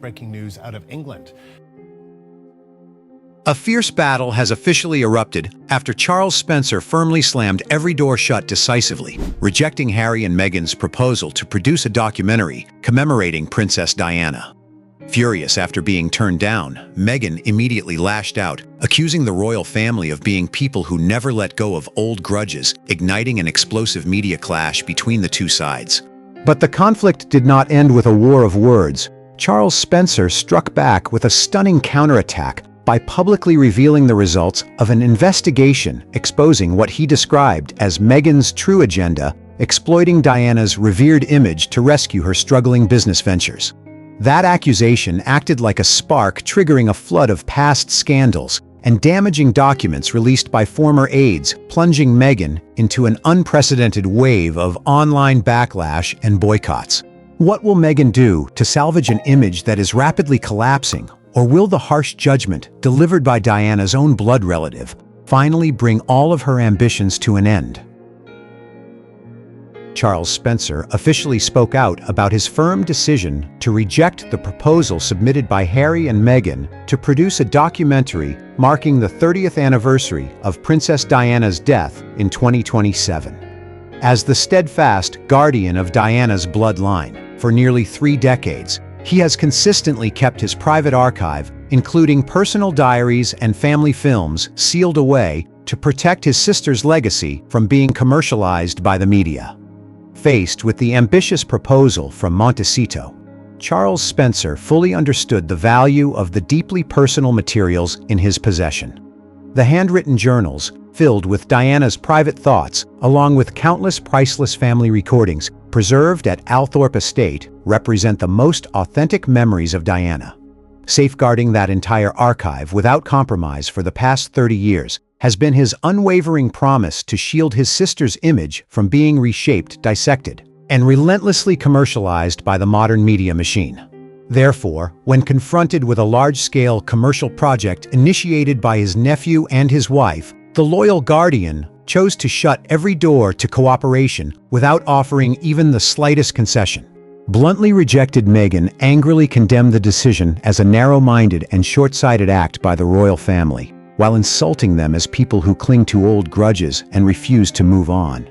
Breaking news out of England. A fierce battle has officially erupted after Charles Spencer firmly slammed every door shut decisively, rejecting Harry and Meghan's proposal to produce a documentary commemorating Princess Diana. Furious after being turned down, Meghan immediately lashed out, accusing the royal family of being people who never let go of old grudges, igniting an explosive media clash between the two sides. But the conflict did not end with a war of words. Charles Spencer struck back with a stunning counterattack by publicly revealing the results of an investigation exposing what he described as Meghan's true agenda, exploiting Diana's revered image to rescue her struggling business ventures. That accusation acted like a spark, triggering a flood of past scandals and damaging documents released by former aides, plunging Meghan into an unprecedented wave of online backlash and boycotts. What will Meghan do to salvage an image that is rapidly collapsing, or will the harsh judgment delivered by Diana's own blood relative finally bring all of her ambitions to an end? Charles Spencer officially spoke out about his firm decision to reject the proposal submitted by Harry and Meghan to produce a documentary marking the 30th anniversary of Princess Diana's death in 2027. As the steadfast guardian of Diana's bloodline for nearly 3 decades, he has consistently kept his private archive, including personal diaries and family films, sealed away to protect his sister's legacy from being commercialized by the media. Faced with the ambitious proposal from Montecito, Charles Spencer fully understood the value of the deeply personal materials in his possession. The handwritten journals, filled with Diana's private thoughts, along with countless priceless family recordings preserved at Althorp estate, represent the most authentic memories of Diana. Safeguarding that entire archive without compromise for the past 30 years has been his unwavering promise to shield his sister's image from being reshaped, dissected, and relentlessly commercialized by the modern media machine. Therefore, when confronted with a large-scale commercial project initiated by his nephew and his wife, the loyal guardian chose to shut every door to cooperation without offering even the slightest concession. Bluntly rejected Meghan angrily condemned the decision as a narrow-minded and short-sighted act by the royal family, while insulting them as people who cling to old grudges and refuse to move on.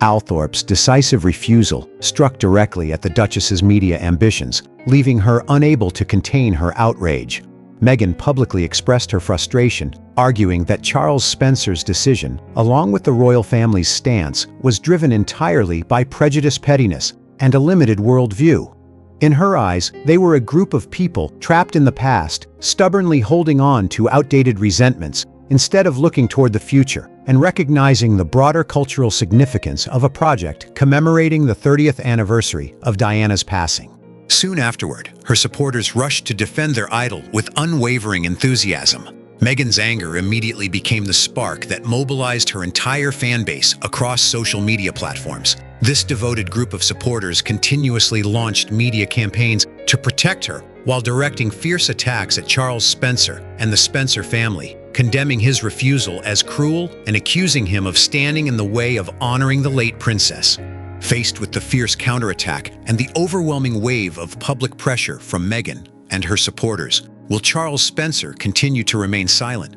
Althorp's decisive refusal struck directly at the Duchess's media ambitions, leaving her unable to contain her outrage. Meghan publicly expressed her frustration, arguing that Charles Spencer's decision, along with the royal family's stance, was driven entirely by prejudiced pettiness and a limited worldview. In her eyes, they were a group of people trapped in the past, stubbornly holding on to outdated resentments, instead of looking toward the future and recognizing the broader cultural significance of a project commemorating the 30th anniversary of Diana's passing. Soon afterward, her supporters rushed to defend their idol with unwavering enthusiasm. Meghan's anger immediately became the spark that mobilized her entire fan base across social media platforms. This devoted group of supporters continuously launched media campaigns to protect her while directing fierce attacks at Charles Spencer and the Spencer family, condemning his refusal as cruel and accusing him of standing in the way of honoring the late princess. Faced with the fierce counterattack and the overwhelming wave of public pressure from Meghan and her supporters, will Charles Spencer continue to remain silent?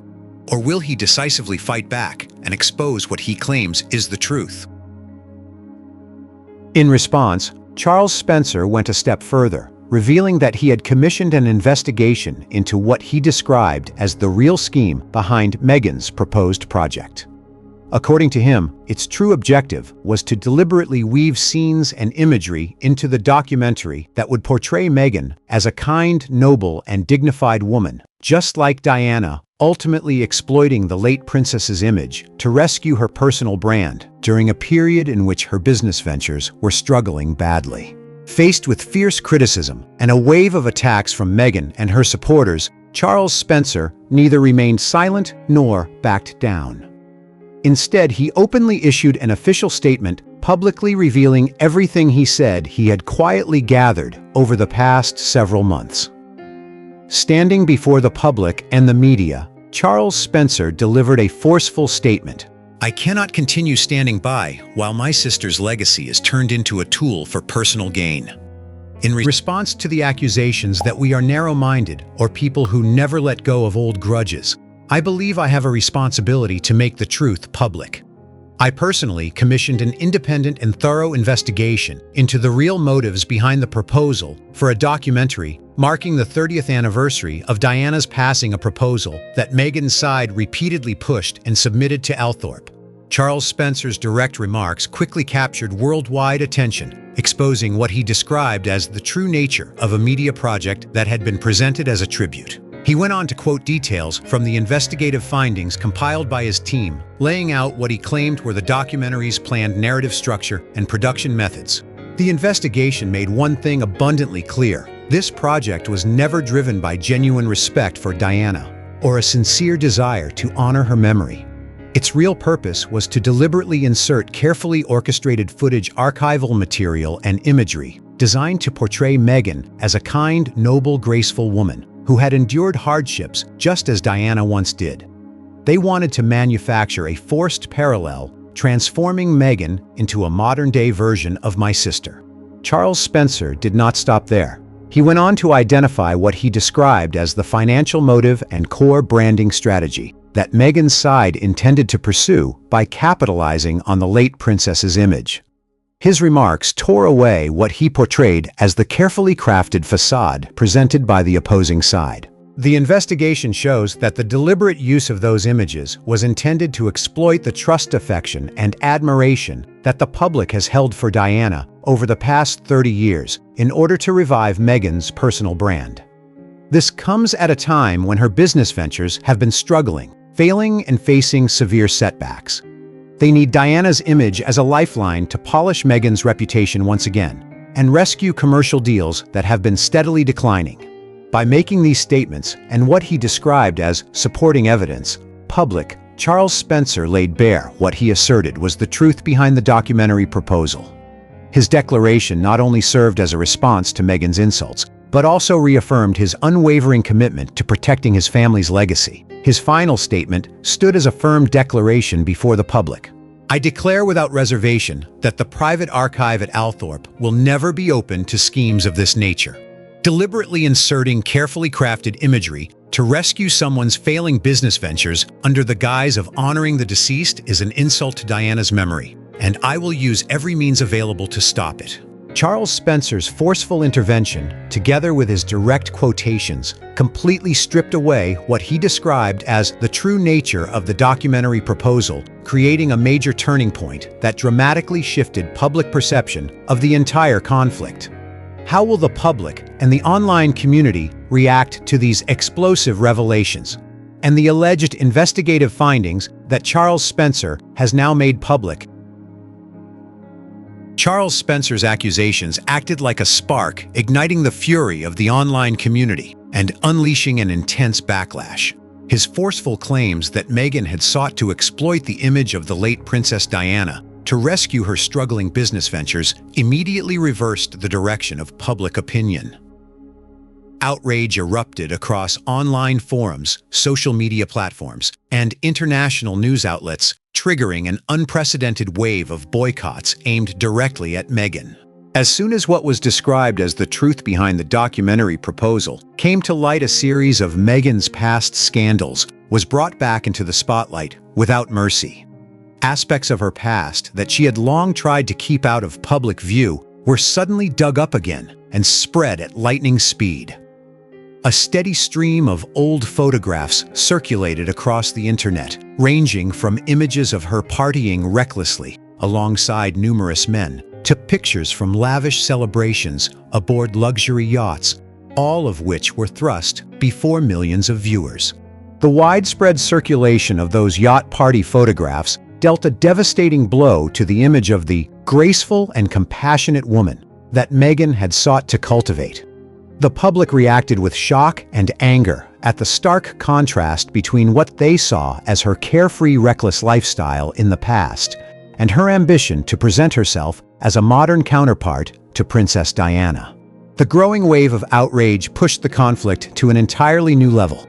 Or will he decisively fight back and expose what he claims is the truth? In response, Charles Spencer went a step further, revealing that he had commissioned an investigation into what he described as the real scheme behind Meghan's proposed project. According to him, its true objective was to deliberately weave scenes and imagery into the documentary that would portray Meghan as a kind, noble, and dignified woman, just like Diana, ultimately exploiting the late princess's image to rescue her personal brand during a period in which her business ventures were struggling badly. Faced with fierce criticism and a wave of attacks from Meghan and her supporters, Charles Spencer neither remained silent nor backed down. Instead, he openly issued an official statement, publicly revealing everything he said he had quietly gathered over the past several months. Standing before the public and the media, Charles Spencer delivered a forceful statement. "I cannot continue standing by while my sister's legacy is turned into a tool for personal gain." In response to the accusations that we are narrow-minded or people who never let go of old grudges, I believe I have a responsibility to make the truth public. I personally commissioned an independent and thorough investigation into the real motives behind the proposal for a documentary marking the 30th anniversary of Diana's passing, a proposal that Meghan's side repeatedly pushed and submitted to Althorp. Charles Spencer's direct remarks quickly captured worldwide attention, exposing what he described as the true nature of a media project that had been presented as a tribute. He went on to quote details from the investigative findings compiled by his team, laying out what he claimed were the documentary's planned narrative structure and production methods. The investigation made one thing abundantly clear: this project was never driven by genuine respect for Diana or a sincere desire to honor her memory. Its real purpose was to deliberately insert carefully orchestrated footage, archival material, and imagery designed to portray Meghan as a kind, noble, graceful woman who had endured hardships just as Diana once did. They wanted to manufacture a forced parallel, transforming Meghan into a modern-day version of my sister. Charles Spencer did not stop there. He went on to identify what he described as the financial motive and core branding strategy that Meghan's side intended to pursue by capitalizing on the late princess's image. His remarks tore away what he portrayed as the carefully crafted facade presented by the opposing side. The investigation shows that the deliberate use of those images was intended to exploit the trust, affection, and admiration that the public has held for Diana over the past 30 years in order to revive Meghan's personal brand. This comes at a time when her business ventures have been struggling, failing, and facing severe setbacks. They need Diana's image as a lifeline to polish Meghan's reputation once again and rescue commercial deals that have been steadily declining. By making these statements and what he described as supporting evidence public, Charles Spencer laid bare what he asserted was the truth behind the documentary proposal. His declaration not only served as a response to Meghan's insults, but also reaffirmed his unwavering commitment to protecting his family's legacy. His final statement stood as a firm declaration before the public. I declare without reservation that the private archive at Althorp will never be open to schemes of this nature. Deliberately inserting carefully crafted imagery to rescue someone's failing business ventures under the guise of honoring the deceased is an insult to Diana's memory, and I will use every means available to stop it. Charles Spencer's forceful intervention, together with his direct quotations, completely stripped away what he described as the true nature of the documentary proposal, creating a major turning point that dramatically shifted public perception of the entire conflict. How will the public and the online community react to these explosive revelations and the alleged investigative findings that Charles Spencer has now made public? Charles Spencer's accusations acted like a spark, igniting the fury of the online community and unleashing an intense backlash. His forceful claims that Meghan had sought to exploit the image of the late Princess Diana to rescue her struggling business ventures immediately reversed the direction of public opinion. Outrage erupted across online forums, social media platforms, and international news outlets, triggering an unprecedented wave of boycotts aimed directly at Meghan. As soon as what was described as the truth behind the documentary proposal came to light, a series of Meghan's past scandals was brought back into the spotlight without mercy. Aspects of her past that she had long tried to keep out of public view were suddenly dug up again and spread at lightning speed. A steady stream of old photographs circulated across the internet, ranging from images of her partying recklessly alongside numerous men to pictures from lavish celebrations aboard luxury yachts, all of which were thrust before millions of viewers. The widespread circulation of those yacht party photographs dealt a devastating blow to the image of the graceful and compassionate woman that Meghan had sought to cultivate. The public reacted with shock and anger at the stark contrast between what they saw as her carefree, reckless lifestyle in the past and her ambition to present herself as a modern counterpart to Princess Diana. The growing wave of outrage pushed the conflict to an entirely new level.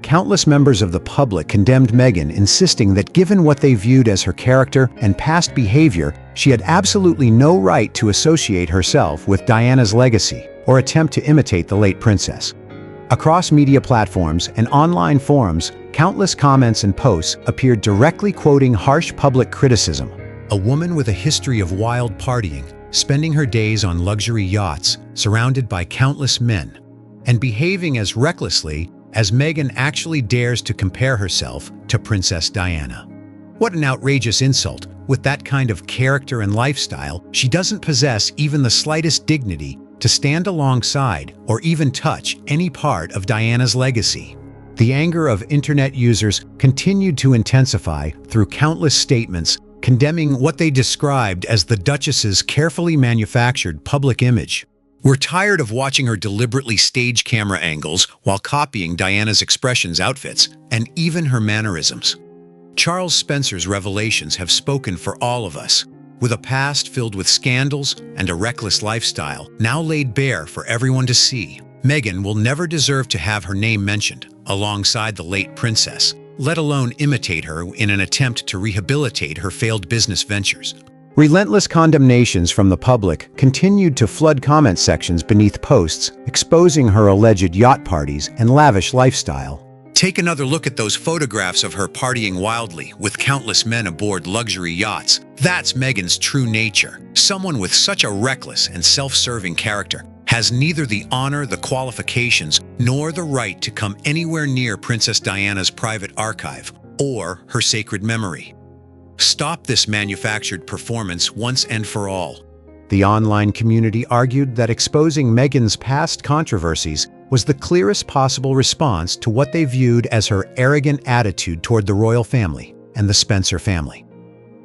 countless members of the public condemned Meghan, insisting that given what they viewed as her character and past behavior, she had absolutely no right to associate herself with Diana's legacy or attempt to imitate the late princess. Across media platforms and online forums, countless comments and posts appeared directly quoting harsh public criticism. A woman with a history of wild partying, spending her days on luxury yachts, surrounded by countless men, and behaving as recklessly as Meghan actually dares to compare herself to Princess Diana. What an outrageous insult! With that kind of character and lifestyle, she doesn't possess even the slightest dignity to stand alongside or even touch any part of Diana's legacy. The anger of internet users continued to intensify through countless statements condemning what they described as the Duchess's carefully manufactured public image. "We're tired of watching her deliberately stage camera angles while copying Diana's expressions, outfits, and even her mannerisms." Charles Spencer's revelations have spoken for all of us. With a past filled with scandals and a reckless lifestyle now laid bare for everyone to see, Meghan will never deserve to have her name mentioned alongside the late princess, let alone imitate her in an attempt to rehabilitate her failed business ventures. Relentless condemnations from the public continued to flood comment sections beneath posts exposing her alleged yacht parties and lavish lifestyle. Take another look at those photographs of her partying wildly with countless men aboard luxury yachts. That's Meghan's true nature. Someone with such a reckless and self-serving character has neither the honor, the qualifications, nor the right to come anywhere near Princess Diana's private archive or her sacred memory. Stop this manufactured performance once and for all. The online community argued that exposing Meghan's past controversies was the clearest possible response to what they viewed as her arrogant attitude toward the royal family and the Spencer family.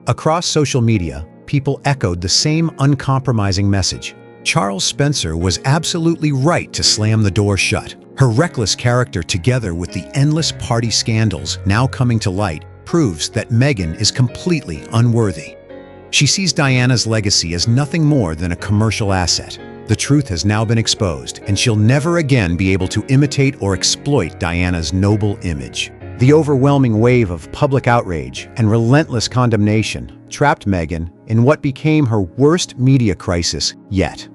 Across social media, people echoed the same uncompromising message. Charles Spencer was absolutely right to slam the door shut. Her reckless character, together with the endless party scandals now coming to light, proves that Meghan is completely unworthy. She sees Diana's legacy as nothing more than a commercial asset. The truth has now been exposed, and she'll never again be able to imitate or exploit Diana's noble image. The overwhelming wave of public outrage and relentless condemnation trapped Meghan in what became her worst media crisis yet.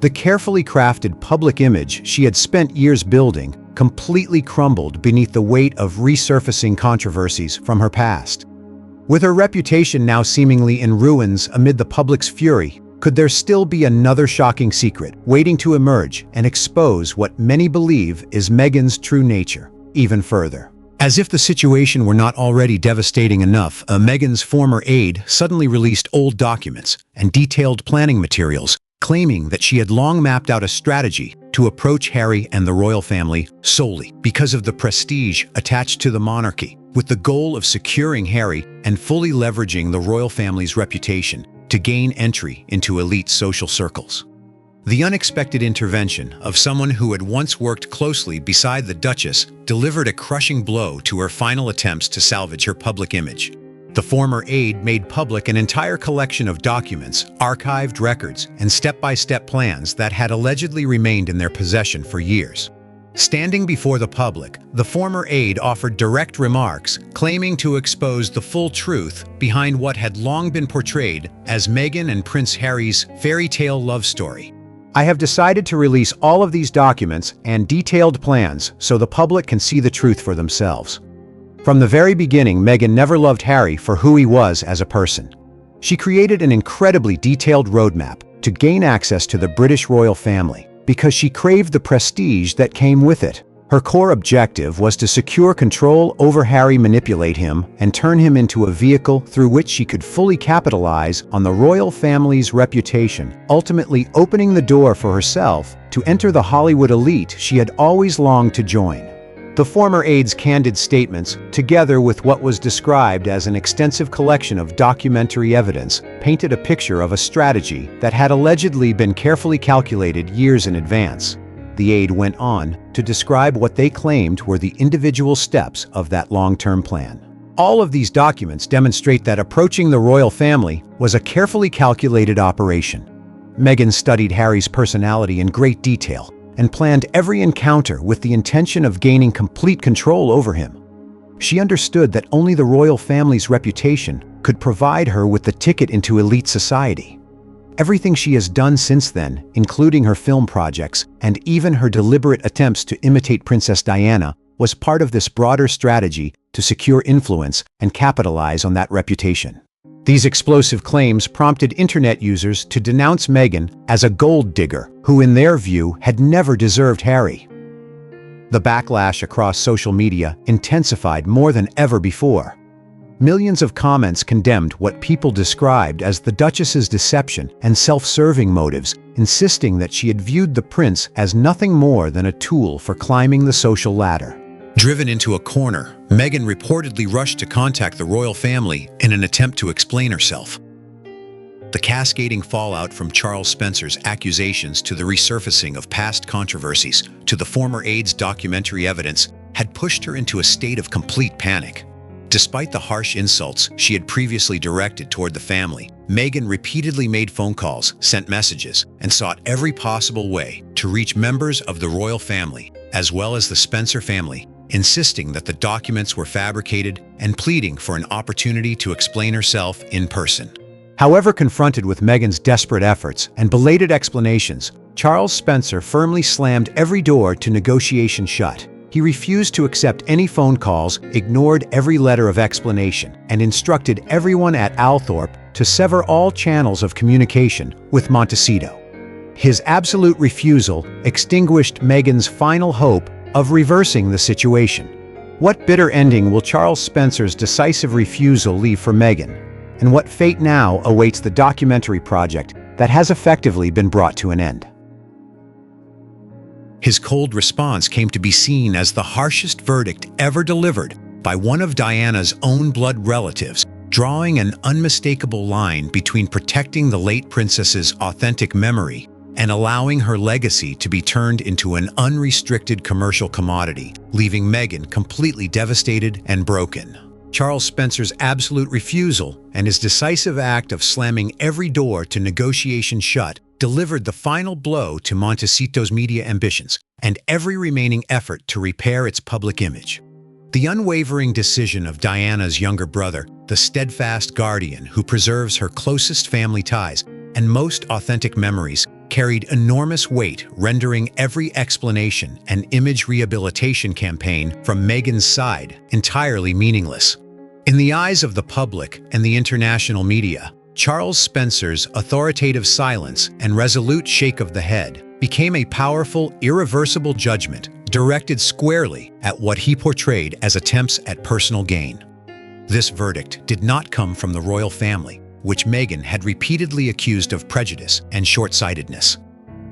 The carefully crafted public image she had spent years building completely crumbled beneath the weight of resurfacing controversies from her past. With her reputation now seemingly in ruins amid the public's fury, could there still be another shocking secret waiting to emerge and expose what many believe is Meghan's true nature even further? As if the situation were not already devastating enough, Meghan's former aide suddenly released old documents and detailed planning materials, claiming that she had long mapped out a strategy to approach Harry and the royal family solely because of the prestige attached to the monarchy, with the goal of securing Harry and fully leveraging the royal family's reputation to gain entry into elite social circles. The unexpected intervention of someone who had once worked closely beside the Duchess delivered a crushing blow to her final attempts to salvage her public image. The former aide made public an entire collection of documents, archived records, and step-by-step plans that had allegedly remained in their possession for years. Standing before the public, the former aide offered direct remarks, claiming to expose the full truth behind what had long been portrayed as Meghan and Prince Harry's fairy tale love story. "I have decided to release all of these documents and detailed plans so the public can see the truth for themselves. From the very beginning, Meghan never loved Harry for who he was as a person. She created an incredibly detailed roadmap to gain access to the British royal family because she craved the prestige that came with it. Her core objective was to secure control over Harry, manipulate him, and turn him into a vehicle through which she could fully capitalize on the royal family's reputation, ultimately opening the door for herself to enter the Hollywood elite she had always longed to join." The former aide's candid statements, together with what was described as an extensive collection of documentary evidence, painted a picture of a strategy that had allegedly been carefully calculated years in advance. The aide went on to describe what they claimed were the individual steps of that long-term plan. All of these documents demonstrate that approaching the royal family was a carefully calculated operation. Meghan studied Harry's personality in great detail and planned every encounter with the intention of gaining complete control over him. She understood that only the royal family's reputation could provide her with the ticket into elite society. Everything she has done since then, including her film projects and even her deliberate attempts to imitate Princess Diana, was part of this broader strategy to secure influence and capitalize on that reputation. These explosive claims prompted internet users to denounce Meghan as a gold digger who, in their view, had never deserved Harry. The backlash across social media intensified more than ever before. Millions of comments condemned what people described as the Duchess's deception and self-serving motives, insisting that she had viewed the prince as nothing more than a tool for climbing the social ladder. Driven into a corner, Meghan reportedly rushed to contact the royal family in an attempt to explain herself. The cascading fallout from Charles Spencer's accusations to the resurfacing of past controversies to the former aide's documentary evidence had pushed her into a state of complete panic. Despite the harsh insults she had previously directed toward the family, Meghan repeatedly made phone calls, sent messages, and sought every possible way to reach members of the royal family, as well as the Spencer family, insisting that the documents were fabricated and pleading for an opportunity to explain herself in person. However, confronted with Meghan's desperate efforts and belated explanations, Charles Spencer firmly slammed every door to negotiation shut. He refused to accept any phone calls, ignored every letter of explanation, and instructed everyone at Althorp to sever all channels of communication with Montecito. His absolute refusal extinguished Meghan's final hope of reversing the situation. What bitter ending will Charles Spencer's decisive refusal leave for Meghan? And what fate now awaits the documentary project that has effectively been brought to an end? His cold response came to be seen as the harshest verdict ever delivered by one of Diana's own blood relatives, drawing an unmistakable line between protecting the late princess's authentic memory and allowing her legacy to be turned into an unrestricted commercial commodity, leaving Meghan completely devastated and broken. Charles Spencer's absolute refusal and his decisive act of slamming every door to negotiation shut delivered the final blow to Montecito's media ambitions and every remaining effort to repair its public image. The unwavering decision of Diana's younger brother, the steadfast guardian who preserves her closest family ties and most authentic memories, carried enormous weight, rendering every explanation and image rehabilitation campaign from Meghan's side entirely meaningless. In the eyes of the public and the international media, Charles Spencer's authoritative silence and resolute shake of the head became a powerful, irreversible judgment directed squarely at what he portrayed as attempts at personal gain. This verdict did not come from the royal family, which Meghan had repeatedly accused of prejudice and short-sightedness.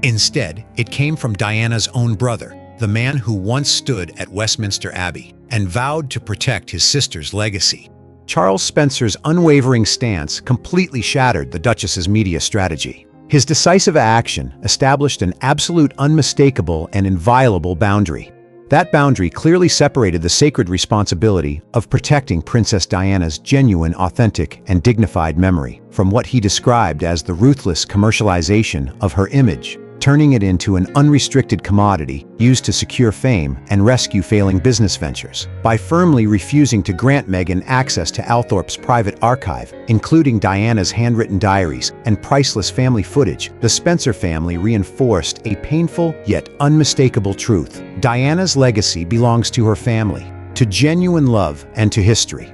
Instead, it came from Diana's own brother, the man who once stood at Westminster Abbey and vowed to protect his sister's legacy. Charles Spencer's unwavering stance completely shattered the Duchess's media strategy. His decisive action established an absolute, unmistakable, and inviolable boundary. That boundary clearly separated the sacred responsibility of protecting Princess Diana's genuine, authentic, and dignified memory from what he described as the ruthless commercialization of her image, turning it into an unrestricted commodity used to secure fame and rescue failing business ventures. By firmly refusing to grant Meghan access to Althorp's private archive, including Diana's handwritten diaries and priceless family footage, the Spencer family reinforced a painful yet unmistakable truth. Diana's legacy belongs to her family, to genuine love, and to history.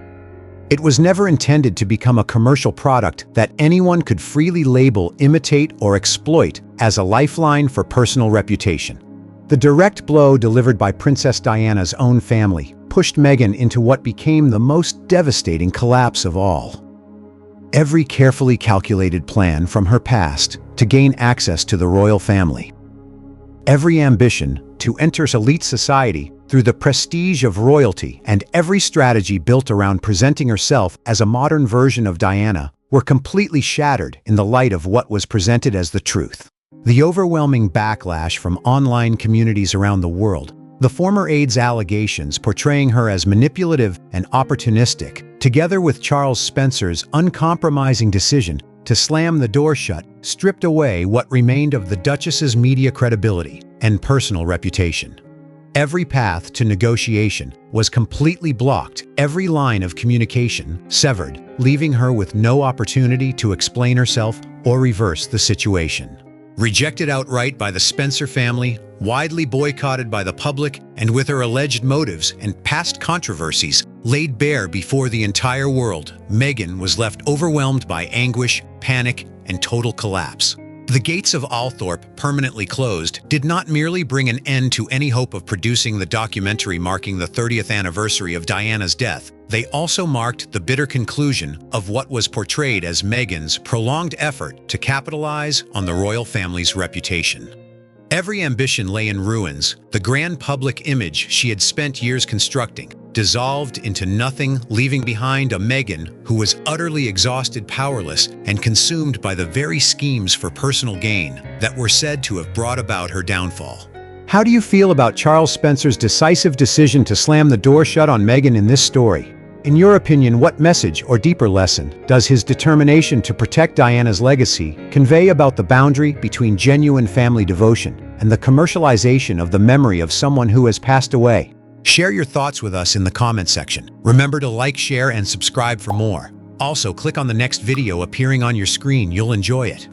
It was never intended to become a commercial product that anyone could freely label, imitate, or exploit as a lifeline for personal reputation. The direct blow delivered by Princess Diana's own family pushed Meghan into what became the most devastating collapse of all. Every carefully calculated plan from her past to gain access to the royal family, every ambition to enter elite society through the prestige of royalty, and every strategy built around presenting herself as a modern version of Diana were completely shattered in the light of what was presented as the truth. The overwhelming backlash from online communities around the world, the former aide's allegations portraying her as manipulative and opportunistic, together with Charles Spencer's uncompromising decision to slam the door shut, stripped away what remained of the Duchess's media credibility and personal reputation. Every path to negotiation was completely blocked, every line of communication severed, leaving her with no opportunity to explain herself or reverse the situation. Rejected outright by the Spencer family, widely boycotted by the public, and with her alleged motives and past controversies laid bare before the entire world, Meghan was left overwhelmed by anguish, panic, and total collapse. The gates of Althorp, permanently closed, did not merely bring an end to any hope of producing the documentary marking the 30th anniversary of Diana's death. They also marked the bitter conclusion of what was portrayed as Meghan's prolonged effort to capitalize on the royal family's reputation. Every ambition lay in ruins. The grand public image she had spent years constructing dissolved into nothing, leaving behind a Meghan who was utterly exhausted, powerless, and consumed by the very schemes for personal gain that were said to have brought about her downfall. How do you feel about Charles Spencer's decisive decision to slam the door shut on Meghan in this story? In your opinion, what message or deeper lesson does his determination to protect Diana's legacy convey about the boundary between genuine family devotion and the commercialization of the memory of someone who has passed away? Share your thoughts with us in the comment section. Remember to like, share, and subscribe for more. Also, click on the next video appearing on your screen. You'll enjoy it.